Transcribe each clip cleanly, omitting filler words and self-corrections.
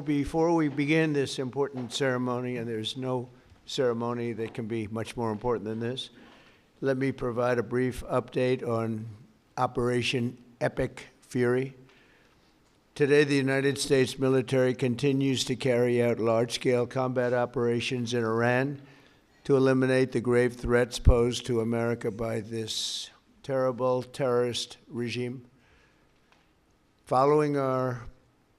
before we begin this important ceremony, and there's no ceremony that can be much more important than this, let me provide a brief update on Operation Epic Fury. Today, the United States military continues to carry out large-scale combat operations in Iran to eliminate the grave threats posed to America by this terrible terrorist regime. Following our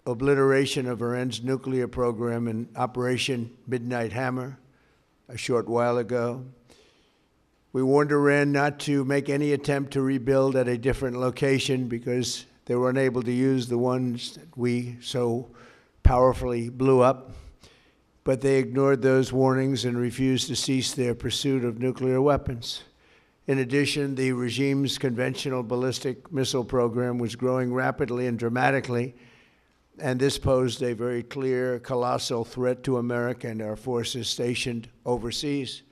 obliteration of Iran's nuclear program in Operation Midnight Hammer a short while ago, we warned Iran not to make any attempt to rebuild at a different location because they were unable to use the ones that we so powerfully blew up. But they ignored those warnings and refused to cease their pursuit of nuclear weapons. In addition, the regime's conventional ballistic missile program was growing rapidly and dramatically, and this posed a very clear, colossal threat to America and our forces stationed overseas.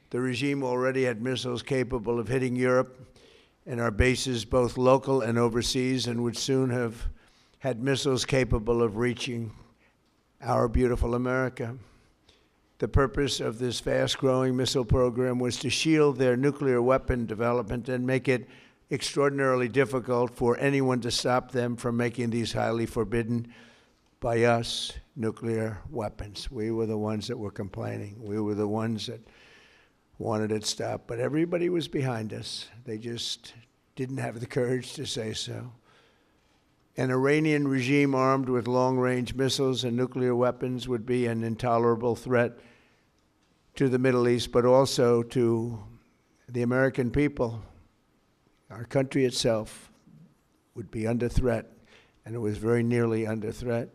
The regime already had missiles capable of hitting Europe and our bases, both local and overseas, and would soon have had missiles capable of reaching our beautiful America. The purpose of this fast-growing missile program was to shield their nuclear weapon development and make it extraordinarily difficult for anyone to stop them from making these highly forbidden by us nuclear weapons. We were the ones that were complaining. We were the ones that wanted it stopped. But everybody was behind us. They just didn't have the courage to say so. An Iranian regime armed with long-range missiles and nuclear weapons would be an intolerable threat to the Middle East, but also to the American people. Our country itself would be under threat, and it was very nearly under threat.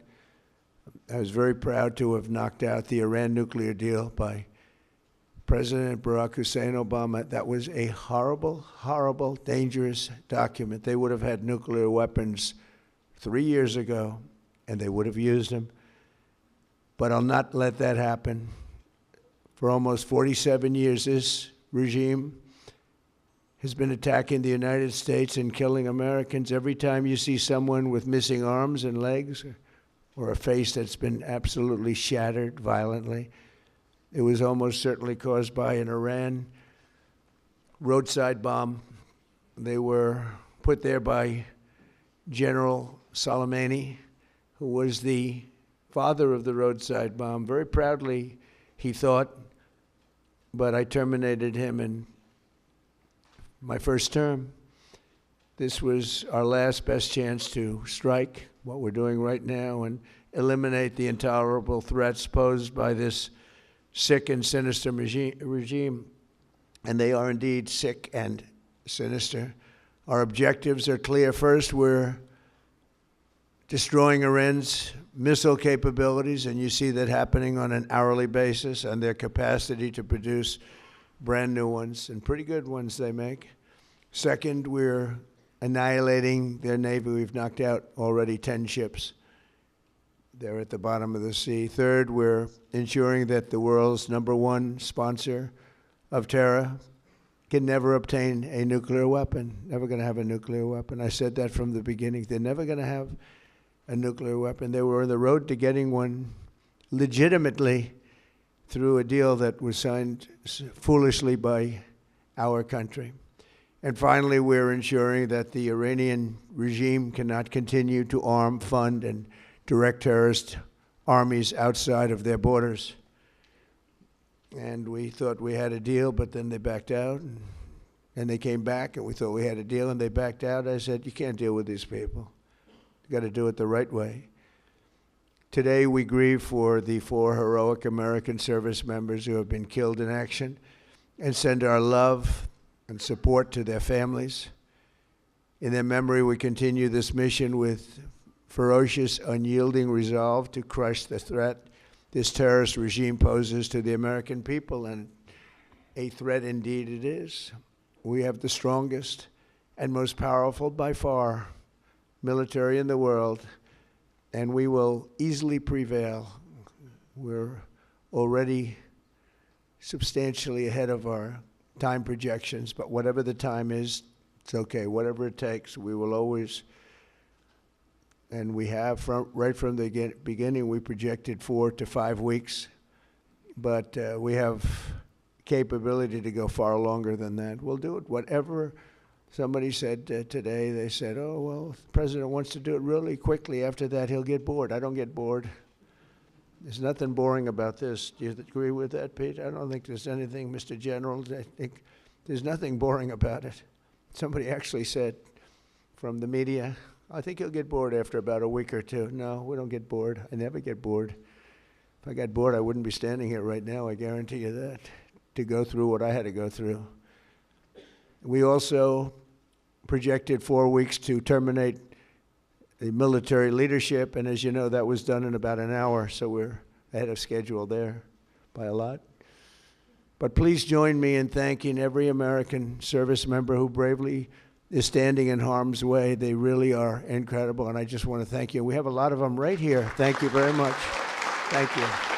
I was very proud to have knocked out the Iran nuclear deal by President Barack Hussein Obama. That was a horrible, horrible, dangerous document. They would have had nuclear weapons 3 years ago, and they would have used them. But I'll not let that happen. For almost 47 years, this regime has been attacking the United States and killing Americans. Every time you see someone with missing arms and legs or a face that's been absolutely shattered violently, it was almost certainly caused by an Iran roadside bomb. They were put there by General Soleimani, who was the father of the roadside bomb. Very proudly, he thought, but I terminated him in my first term. This was our last best chance to strike what we're doing right now and eliminate the intolerable threats posed by this sick and sinister regime. And they are indeed sick and sinister. Our objectives are clear. First, we're destroying Iran's missile capabilities, and you see that happening on an hourly basis, and their capacity to produce brand new ones, and pretty good ones they make. Second, we're annihilating their Navy. We've knocked out already 10 ships. They're at the bottom of the sea. Third, we're ensuring that the world's #1 sponsor of terror can never obtain a nuclear weapon. Never going to have a nuclear weapon. I said that from the beginning. They're never going to have a nuclear weapon. They were on the road to getting one legitimately through a deal that was signed foolishly by our country. And finally, we're ensuring that the Iranian regime cannot continue to arm, fund, and direct terrorist armies outside of their borders. And we thought we had a deal, but then they backed out. And they came back, and we thought we had a deal, and they backed out. I said, you can't deal with these people. You got to do it the right way. Today, we grieve for the 4 heroic American service members who have been killed in action and send our love and support to their families. In their memory, we continue this mission with ferocious, unyielding resolve to crush the threat this terrorist regime poses to the American people, and a threat indeed it is. We have the strongest and most powerful by far military in the world, and we will easily prevail. We're already substantially ahead of our time projections, but whatever the time is, it's okay. Whatever it takes, we will always and we have right from the beginning. We projected 4 to 5 weeks, but we have capability to go far longer than that. We'll do it. Whatever somebody said today, they said, "Oh well, the president wants to do it really quickly. After that, he'll get bored." I don't get bored. There's nothing boring about this. Do you agree with that, Pete? I don't think there's anything, Mr. General. I think there's nothing boring about it. Somebody actually said from the media, "I think he'll get bored after about a week or two." No, we don't get bored. I never get bored. If I got bored, I wouldn't be standing here right now, I guarantee you that, to go through what I had to go through. We also projected 4 weeks to terminate the military leadership, and as you know, that was done in about an hour, so we're ahead of schedule there by a lot. But please join me in thanking every American service member who bravely is standing in harm's way. They really are incredible, and I just want to thank you. We have a lot of them right here. Thank you very much. Thank you.